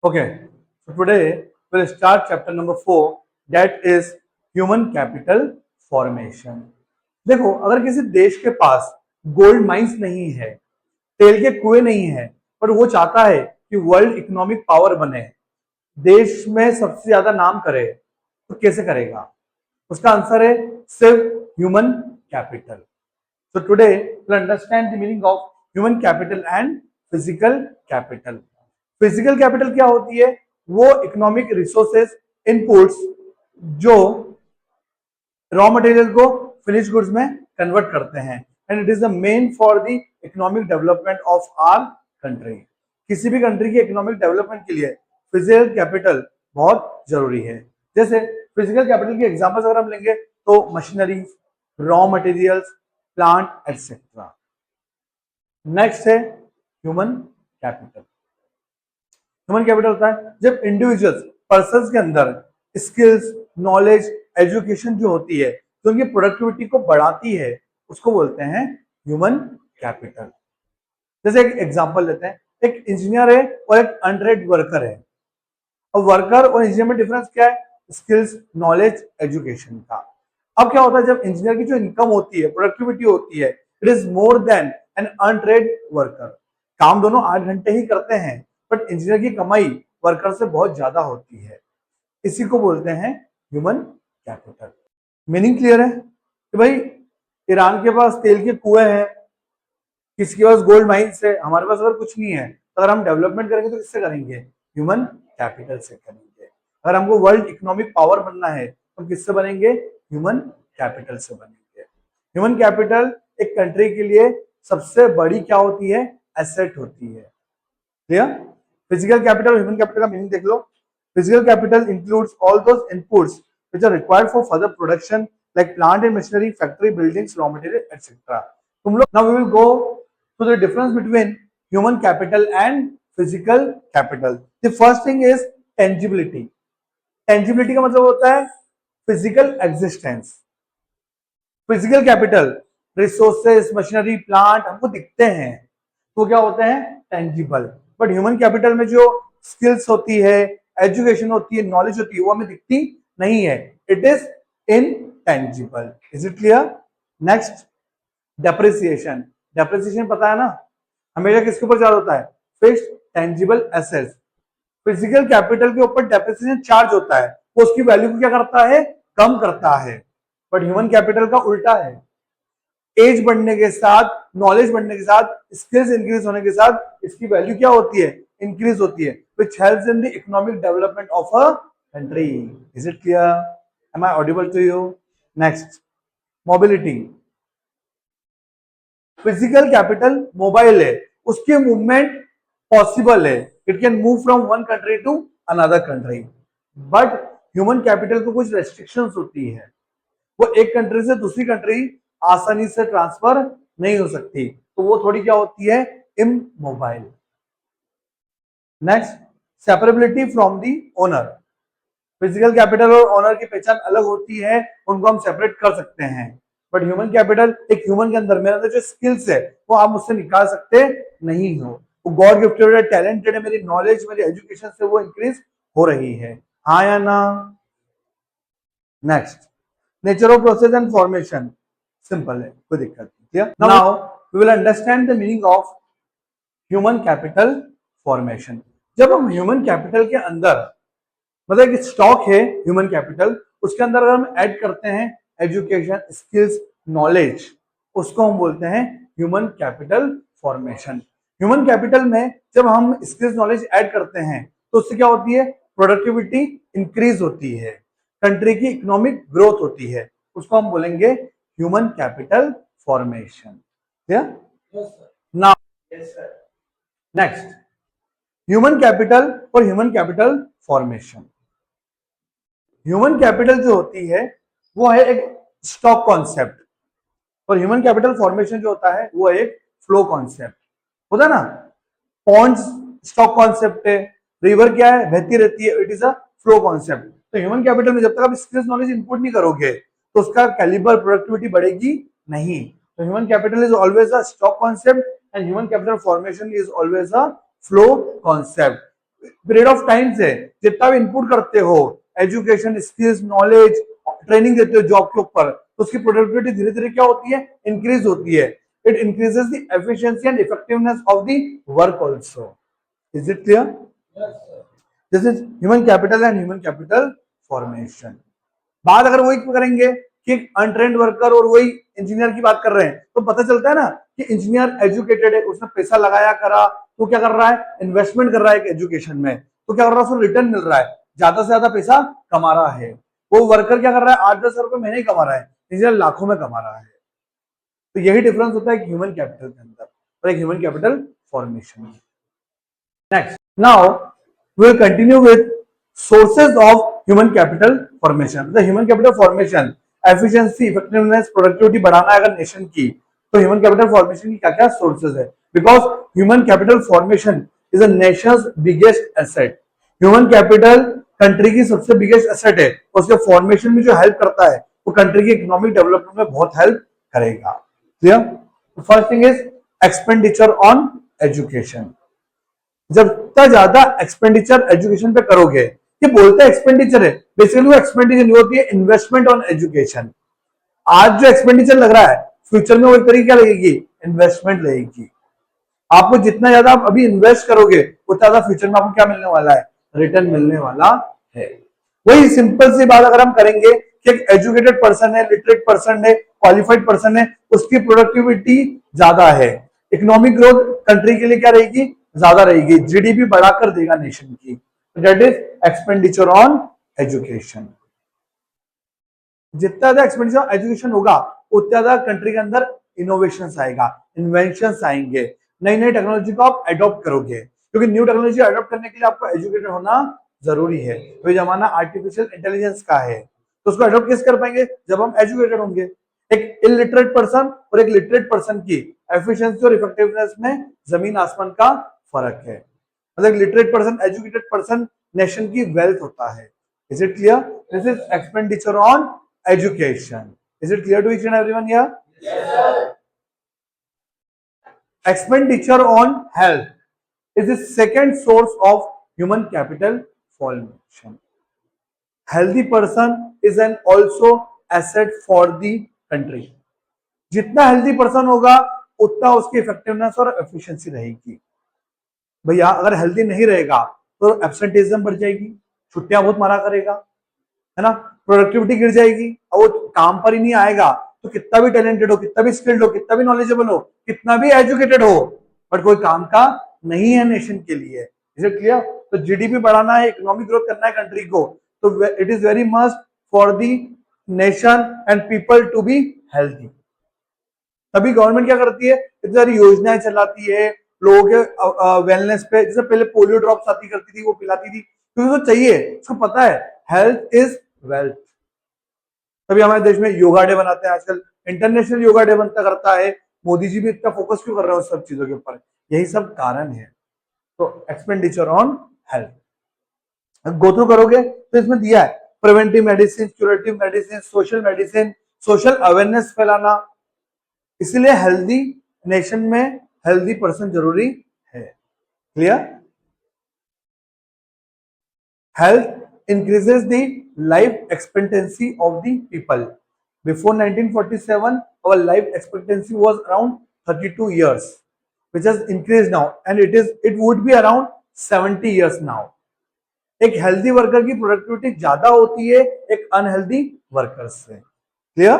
Okay, so today we'll start chapter number 4, that is human capital formation. देखो, अगर किसी देश के पास गोल्ड माइंस नहीं है, तेल के कुएं नहीं है, पर वो चाहता है कि वर्ल्ड इकोनॉमिक पावर बने, देश में सबसे ज्यादा नाम करे, तो कैसे करेगा? उसका आंसर है सिर्फ human capital. So today we'll understand the meaning of human capital and physical capital. Physical capital क्या होती है? वो इकोनॉमिक रिसोर्सेज इनपुट्स जो रॉ मटेरियल को फिनिश गुड्स में कन्वर्ट करते हैं, and it is the main for the economic development of our country. किसी भी कंट्री के इकोनॉमिक डेवलपमेंट के लिए फिजिकल कैपिटल बहुत जरूरी है. जैसे फिजिकल कैपिटल की एग्जांपल्स अगर हम लेंगे तो machinery, raw materials, plant etcetera. Next है ह्यूमन कैपिटल. ह्यूमन कैपिटल होता है जब इंडिविजुअल्स पर्सन्स के अंदर स्किल्स, नॉलेज, एजुकेशन जो होती है तो उनकी प्रोडक्टिविटी को बढ़ाती है, उसको बोलते हैं ह्यूमन कैपिटल. जैसे एक एग्जांपल लेते हैं, एक इंजीनियर है और एक अनट्रेड वर्कर है. अब वर्कर और इंजीनियर में डिफरेंस क्या है? स्किल्स, नॉलेज, एजुकेशन का. अब क्या होता है जब इंजीनियर की जो इनकम होती है, प्रोडक्टिविटी होती है, it is more than an untrained worker. काम दोनों 8 घंटे ही करते हैं, बट इंजीनियर की कमाई वर्कर से बहुत ज्यादा होती है. इसी को बोलते हैं ह्यूमन कैपिटल. मीनिंग क्लियर है कि भाई ईरान के पास तेल के कुएं हैं, किसी के पास गोल्ड माइंस है, हमारे पास अगर कुछ नहीं है तो अगर हम डेवलपमेंट करेंगे तो किससे करेंगे? ह्यूमन कैपिटल से करेंगे. अगर हमको वर्ल्ड इकोनॉमिक पावर बनना है तो हम किससे बनेंगे? ह्यूमन कैपिटल से बनेंगे. ह्यूमन कैपिटल एक कंट्री के लिए सबसे बड़ी क्या होती है? एसेट होती है. क्लियर? फिजिकल कैपिटल और ह्यूमन कैपिटल का मीनिंग देख लो. Physical capital includes all those inputs which are required for further production like plant and machinery, factory, buildings, raw material etcetera. तुम लोग now we will go to the difference between human capital and physical capital. The first thing is tangibility. Tangibility का मतलब होता है physical existence. Physical capital resources, machinery, plant हमको दिखते हैं तो क्या होते हैं? टेंजिबल. बट ह्यूमन कैपिटल में जो स्किल्स होती है, एजुकेशन होती है, नॉलेज होती है, वो हमें दिखती नहीं है. It is intangible. Is it clear? Next, depreciation. Depreciation पता है ना, हमेशा किसके ऊपर चार्ज होता है? Fixed tangible assets. Physical capital के ऊपर डेप्रिसिएशन चार्ज होता है, वो उसकी वैल्यू को क्या करता है? कम करता है. बट ह्यूमन कैपिटल का उल्टा है. एज बढ़ने के साथ, नॉलेज बढ़ने के साथ, स्किल्स इंक्रीज होने के साथ इसकी वैल्यू क्या होती है? इंक्रीज होती है, which helps in the economic development of a country. Is it clear? Am I audible to you? Next, mobility. Physical capital mobile है, उसके मूवमेंट पॉसिबल है. It can move from one country to another country. But human capital को कुछ restrictions होती है, वो एक country से दूसरी कंट्री आसानी से ट्रांसफर नहीं हो सकती, तो वो थोड़ी क्या होती है? Immobile. Next, separability from the owner. Physical capital और ओनर की पहचान अलग होती है, उनको हम सेपरेट कर सकते हैं. बट ह्यूमन कैपिटल, एक ह्यूमन के अंदर मेरे अंदर जो स्किल्स है वो आप मुझसे निकाल सकते नहीं हो. वो गॉड गिफ्टेड है, टैलेंटेड है, मेरी नॉलेज, मेरी एजुकेशन से वो इंक्रीज हो रही है. हाँ या ना? Next, nature of process and formation. Simple है, कोई दिक्कत नहीं. Now we will understand the meaning of human capital formation. जब हम ह्यूमन कैपिटल के अंदर, मतलब एक स्टॉक है ह्यूमन कैपिटल, उसके अंदर अगर हम ऐड करते हैं एजुकेशन, स्किल्स, नॉलेज, उसको हम बोलते हैं human capital formation. Human capital में जब हम स्किल्स, नॉलेज ऐड करते हैं तो उससे क्या होती है? प्रोडक्टिविटी इंक्रीज होती है, कंट्री की इकोनॉमिक ग्रोथ होती है, उसको हम बोलेंगे human capital formation. Now next, human capital और human capital formation. Human capital जो होती है वो है एक स्टॉक कॉन्सेप्ट, और ह्यूमन कैपिटल फॉर्मेशन जो होता है वो एक फ्लो कॉन्सेप्ट होता है ना. पॉन्ड्स स्टॉक कॉन्सेप्ट है, रिवर क्या है? बहती रहती है, it is a flow concept. तो ह्यूमन कैपिटल में जब तक आप स्किल्स, नॉलेज इनपुट नहीं करोगे तो उसका कैलिबर, प्रोडक्टिविटी बढ़ेगी नहीं. तो human capital is always a stock concept and human capital formation is always a flow concept. Period of time से जितना भी इनपुट करते हो, एजुकेशन, स्किल्स, नॉलेज, ट्रेनिंग देते हो जॉब के ऊपर, तो उसकी प्रोडक्टिविटी धीरे धीरे क्या होती है, इंक्रीज होती है. It increases the efficiency and effectiveness of the work also. Is it clear? This is human capital and human capital formation. बात अगर वही करेंगे कि एक अनट्रेंड वर्कर और वही इंजीनियर की बात कर रहे हैं, तो पता चलता है ना कि इंजीनियर एजुकेटेड है, उसने पैसा लगाया करा, तो क्या कर रहा है, इन्वेस्टमेंट कर रहा है एजुकेशन में, तो क्या कर रहा है, उसको रिटर्न मिल रहा है, ज्यादा से ज्यादा पैसा कमा रहा है. वो वर्कर क्या कर रहा है, 8-10 रुपए महीने ही कमा रहा है, इंजीनियर लाखों में कमा रहा है. तो यही डिफरेंस होता है एक ह्यूमन कैपिटल के अंदर और एक ह्यूमन कैपिटल फॉर्मेशन में. Next, now we will continue with sources of human capital formation. The human capital formation, efficiency, effectiveness, productivity बढ़ाना है अगर नेशन की, तो human capital formation की क्या क्या sources है? Because human capital formation is a nation's biggest asset. Human capital country की सबसे बिगेस्ट एसेट है, उसके फॉर्मेशन में जो हेल्प करता है वो कंट्री की इकोनॉमिक डेवलपमेंट में बहुत हेल्प करेगा. Clear? First thing is expenditure on education. जब जितना ज्यादा एक्सपेंडिचर एजुकेशन पे करोगे, ये बोलते हैं एक्सपेंडिचर है, बेसिकली वो एक्सपेंडिचर नहीं होती है, इन्वेस्टमेंट ऑन एजुकेशन. आज जो एक्सपेंडिचर लग रहा है, फ्यूचर में वो एक तरीके क्या लगेगी, इन्वेस्टमेंट लगेगी. आपको जितना ज्यादा आप अभी इन्वेस्ट करोगे, उतना ज्यादा फ्यूचर में आपको क्या मिलने वाला है, रिटर्न मिलने वाला है. वही सिंपल सी बात अगर हम करेंगे कि एक एजुकेटेड पर्सन है, लिटरेट पर्सन है, क्वालिफाइड पर्सन है, उसकी प्रोडक्टिविटी ज्यादा है, इकोनॉमिक ग्रोथ कंट्री के लिए क्या रहेगी, ज्यादा रहेगी, जीडीपी बढ़ाकर देगा नेशन की. That is expenditure on education. जितना ज्यादा एक्सपेंडिचर ऑन एजुकेशन होगा, उतना ज्यादा कंट्री के अंदर इनोवेशन आएगा, इन्वेंशन आएंगे, नई नई टेक्नोलॉजी को आप अडॉप्ट करोगे, क्योंकि न्यू टेक्नोलॉजी अडॉप्ट करने के लिए आपको एजुकेटेड होना जरूरी है. तो जमाना आर्टिफिशियल इंटेलिजेंस का है, तो उसको अडॉप्ट किस कर पाएंगे, जब हम एजुकेटेड होंगे. एक इलिटरेट पर्सन और एक लिटरेट पर्सन की एफिशिएंसी और इफेक्टिवनेस में जमीन आसमान का फर्क है. मतलब literate person, educated person nation की वेल्थ होता है. Is it clear? This is expenditure on education. Is it clear to each and everyone here? Yes. Expenditure on health is the second source of human capital formation. Healthy person is an also asset for the country. जितना healthy person होगा, उतना उसकी effectiveness और efficiency रहेगी. भैया अगर healthy नहीं रहेगा तो एब्सेंटेरिज्म बढ़ जाएगी, छुट्टियां बहुत मारा करेगा, है ना, प्रोडक्टिविटी गिर जाएगी, और वो काम पर ही नहीं आएगा, तो कितना भी टैलेंटेड हो, कितना भी स्किल्ड हो, कितना भी नॉलेजेबल हो, कितना भी एजुकेटेड हो, बट कोई काम का नहीं है नेशन के लिए. Is it clear? तो जीडीपी बढ़ाना है, इकोनॉमिक ग्रोथ करना है कंट्री को, तो it is very must for the nation and people to be healthy. तभी गवर्नमेंट क्या करती है, इतनी सारी योजनाएं चलाती है लोगों के वेलनेस पे. जैसे पहले पोलियो ड्रॉप्स आती करती थी, वो पिलाती थी, क्योंकि उसको चाहिए, उसको पता है हेल्थ इज वेल्थ. तभी हमारे देश में योगा डे बनाते हैं आजकल, इंटरनेशनल योगा डे बनता करता है. मोदी जी भी इतना फोकस क्यों कर रहे हैं उस सब चीजों के ऊपर, यही सब कारण है. तो expenditure on health go through करोगे तो इसमें दिया है preventive medicine, curative medicine, social medicine, social awareness फैलाना. इसलिए हेल्दी नेशन में हेल्दी पर्सन जरूरी है. Clear? Health increases the life expectancy of the people. Before 1947, our life expectancy was around 32 years, which has increased now, and it would be around 70 years now. एक healthy worker की productivity ज्यादा होती है एक unhealthy worker से. Clear?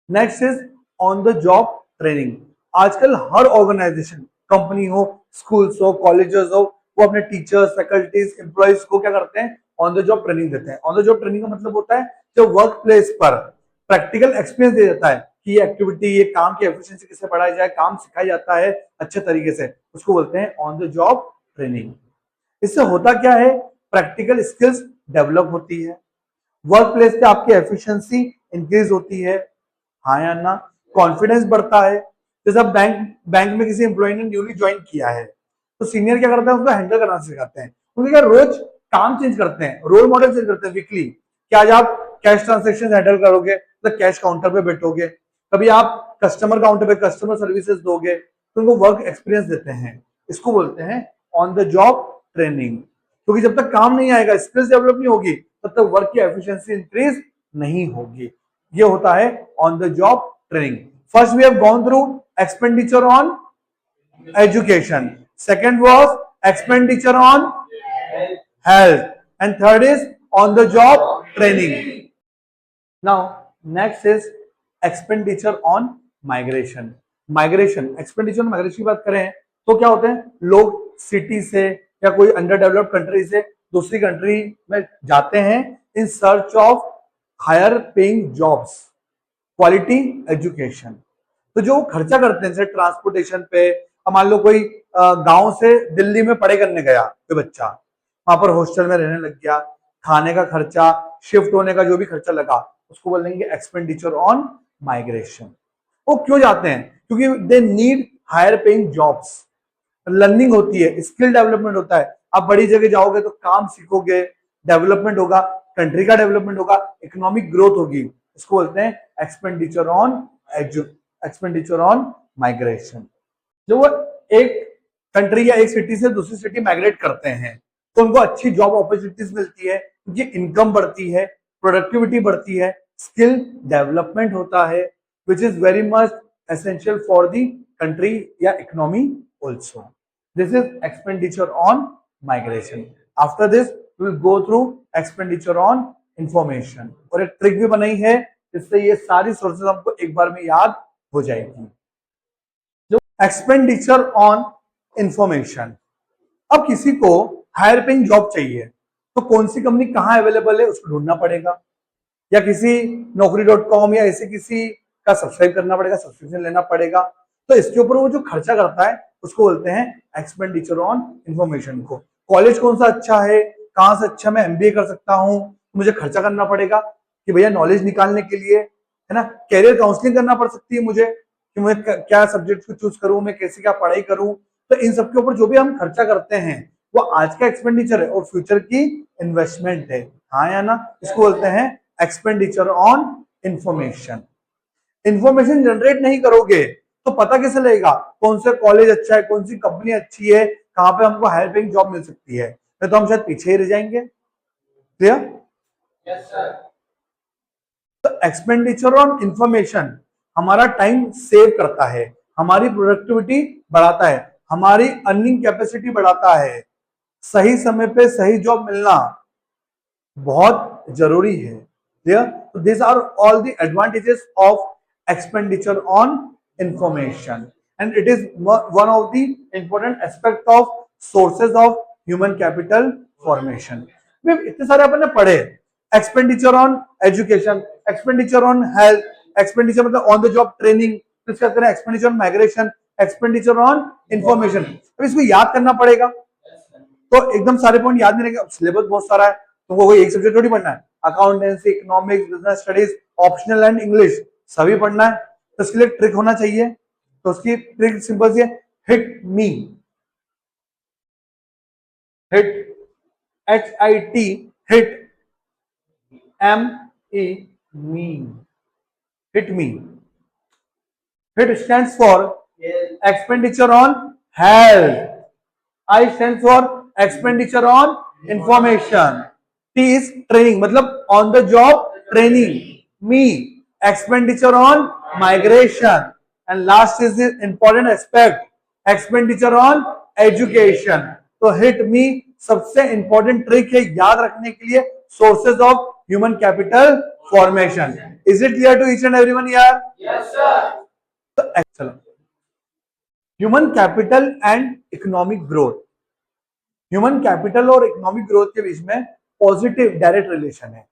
Next is on the job training. आजकल हर organisation, company हो, schools हो, कॉलेजेस हो, वो अपने टीचर्स, फैकल्टीज, एम्प्लॉइज को क्या करते हैं, ऑन द जॉब ट्रेनिंग देते हैं. ऑन द जॉब ट्रेनिंग का मतलब होता है जो वर्क प्लेस पर प्रैक्टिकल एक्सपीरियंस दे जाता है कि ये एक्टिविटी, ये काम की एफिशिएंसी कैसे बढ़ाई जाए, काम सिखाया जाता है अच्छे तरीके से, उसको बोलते हैं ऑन द जॉब ट्रेनिंग. इससे होता क्या है, प्रैक्टिकल स्किल्स डेवलप होती है, वर्क प्लेस पे आपकी एफिशिएंसी इंक्रीज होती है, हाँ या ना, कॉन्फिडेंस बढ़ता है. जैसे बैंक में किसी एम्प्लॉय ने न्यूली ज्वाइन किया है, तो सीनियर क्या करता है, उसको हैंडल करना सिखाते हैं. क्योंकि क्या रोज काम चेंज करते हैं, रोल मॉडल चेंज करते हैं वीकली. कि आज आप कैश ट्रांजेक्शन हैंडल करोगे तो कैश काउंटर पे बैठोगे, कभी आप कस्टमर काउंटर पे कस्टमर सर्विसेज दोगे, तो उनको वर्क एक्सपीरियंस देते हैं. इसको बोलते हैं ऑन द जॉब ट्रेनिंग, क्योंकि जब तक काम नहीं आएगा, स्किल्स डेवलप नहीं होगी, तब तक वर्क की एफिशिएंसी इंक्रीज नहीं होगी। ये होता है on the job training. First we have gone through expenditure on education, second was expenditure on health, and third is on the job training. Now next is expenditure on migration. Expenditure migration की बात करें तो क्या होते हैं, लोग city से या कोई अंडर डेवलप्ड कंट्री से दूसरी कंट्री में जाते हैं in search of higher paying jobs, quality education. तो जो खर्चा करते हैं जैसे ट्रांसपोर्टेशन पे, अब मान लो कोई गांव से दिल्ली में पढ़ाई करने गया कोई बच्चा, वहां पर हॉस्टल में रहने लग गया, खाने का खर्चा, शिफ्ट होने का जो भी खर्चा लगा, उसको बोलेंगे एक्सपेंडिचर ऑन माइग्रेशन। वो क्यों जाते हैं, क्योंकि they need higher paying jobs, learning होती है, स्किल डेवलपमेंट होता है। आप बड़ी जगह जाओगे तो काम सीखोगे, डेवलपमेंट होगा, कंट्री का डेवलपमेंट होगा, इकोनॉमिक ग्रोथ होगी। इसको बोलते हैं एक्सपेंडिचर ऑन माइग्रेशन। जो वो एक कंट्री या एक सिटी से दूसरी सिटी माइग्रेट करते हैं तो उनको अच्छी जॉब अपॉर्चुनिटीज मिलती है, उनकी इनकम बढ़ती है, प्रोडक्टिविटी बढ़ती है, स्किल डेवलपमेंट होता है, which is very much essential for the country या economy also. This is expenditure on migration. After this we will go through expenditure on information, और एक ट्रिक भी बनाई है जिससे ये सारी सोर्सेज हमको एक बार में याद हो जाएगी। जो एक्सपेंडिचर ऑन इंफॉर्मेशन, अब किसी को हायर पेइंग जॉब चाहिए तो कौन सी कंपनी कहां अवेलेबल है उसको ढूंढना पड़ेगा, या किसी naukri.com या ऐसे किसी का सब्सक्राइब करना पड़ेगा, सब्सक्रिप्शन लेना पड़ेगा। तो इसके ऊपर वो जो खर्चा करता है उसको बोलते हैं एक्सपेंडिचर ऑन इंफॉर्मेशन को। कॉलेज कौन सा अच्छा है, कहां से अच्छा मैं एमबीए कर सकता हूं, मुझे खर्चा करना पड़ेगा कि भैया नॉलेज निकालने के लिए, है ना, कैरियर काउंसलिंग करना पड़ सकती है मुझे कि मुझे क्या सब्जेक्ट को चूज करूं, मैं कैसे क्या पढ़ाई करूं। तो इन सब के ऊपर जो भी हम खर्चा करते हैं वो आज का एक्सपेंडिचर है और फ्यूचर की इन्वेस्टमेंट है, हाँ या ना। इसको बोलते हैं expenditure on information. Information generate नहीं करोगे तो पता कैसे लगेगा कौन सा कॉलेज अच्छा है, कौन सी कंपनी अच्छी है, कहां पे हमको हायर पेइंग जॉब मिल सकती है, तो हम शायद पीछे ही रह जाएंगे। क्लियर? Yes sir. तो एक्सपेंडिचर ऑन इंफॉर्मेशन हमारा टाइम सेव करता है, हमारी प्रोडक्टिविटी बढ़ाता है, हमारी अर्निंग कैपेसिटी बढ़ाता है। सही समय पे सही जॉब मिलना बहुत जरूरी है। क्लियर? तो this are all the advantages of expenditure on information, and it is one of the important aspect of sources of human capital formation। इतने सारे अपन ने पढ़े, expenditure on education, expenditure on health, expenditure मतलब on the job training, expenditure on migration, expenditure on information. अब इसको याद करना पड़ेगा, तो एकदम सारे पॉइंट याद नहीं रहेंगे। सिलेबस बहुत सारा है, तुमको कोई एक सब्जेक्ट थोड़ी पढ़ना है, accountancy, economics, business studies, optional and English सभी पढ़ना है। तो इसके लिए ट्रिक होना चाहिए, तो उसकी ट्रिक सिंपल सी है, hit me, hit, HIT, hit, ME, me, hit me. Hit stands for expenditure on health, I stands for expenditure on information, T is training मतलब on the job training, me expenditure on migration, and last is the important aspect, expenditure on education। तो hit me सबसे important trick है याद रखने के लिए, sources of human capital formation. Is it clear to each and everyone यार? Yes sir. तो चलो, human capital and economic growth. Human capital और इकोनॉमिक ग्रोथ के बीच में पॉजिटिव डायरेक्ट रिलेशन है।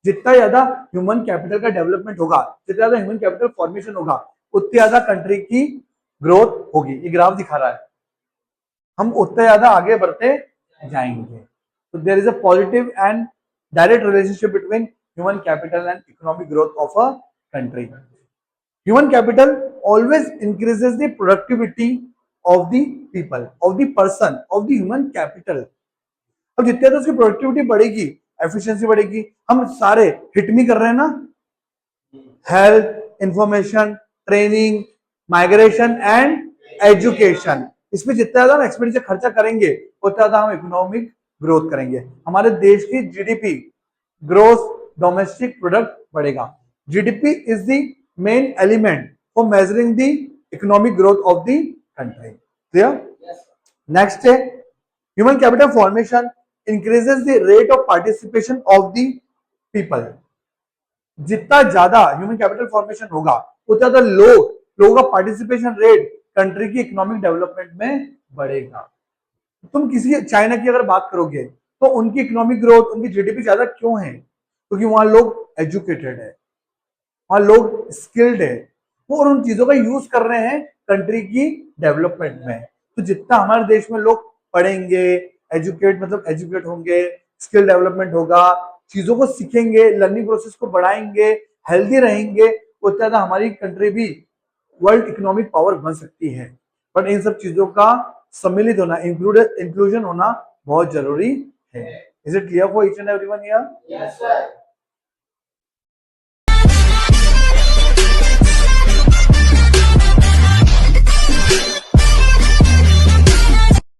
जितना ज्यादा ह्यूमन कैपिटल का डेवलपमेंट होगा, जितना ज्यादा ह्यूमन कैपिटल फॉर्मेशन होगा, उतनी ज्यादा कंट्री की ग्रोथ होगी। ये ग्राफ दिखा रहा है, हम उतने ज्यादा आगे बढ़ते जाएंगे। तो there is a positive and direct relationship between human capital and economic growth of a country. Human capital always increases the productivity of the people, of the person, of the human capital। अब जितने तो उसकी productivity बढ़ेगी, efficiency बढ़ेगी। हम सारे hit me कर रहे हैं ना, health, information, training, migration and education, इसमें जितना ज्यादा हम एक्सपेंडिचर खर्चा करेंगे उतना ज्यादा हम इकोनॉमिक ग्रोथ करेंगे। हमारे देश की जीडीपी, ग्रोस डोमेस्टिक प्रोडक्ट बढ़ेगा। GDP is the main element for measuring the economic growth of the country. Clear? Next है human capital formation increases the rate of participation of the people. जितना ज्यादा human capital formation होगा उतना ज्यादा लोगों का participation rate country की economic development में बढ़ेगा। तुम किसी चाइना की अगर बात करोगे तो उनकी इकोनॉमिक ग्रोथ, उनकी जीडीपी ज्यादा क्यों है? क्योंकि वहां लोग एजुकेटेड है, वहां लोग स्किल्ड है, वो उन चीजों का यूज कर रहे हैं कंट्री की डेवलपमेंट में। तो जितना हमारे देश में लोग पढ़ेंगे, एजुकेट होंगे, स्किल डेवलपमेंट होगा, चीजों को सीखेंगे, लर्निंग प्रोसेस को बढ़ाएंगे, हेल्दी रहेंगे, उतना ज्यादा हमारी कंट्री भी वर्ल्ड इकोनॉमिक पावर बन सकती है। बट इन सब चीजों का सम्मिलित होना, इंक्लूजन होना बहुत जरूरी है। Is it clear for each and everyone here? Yes sir.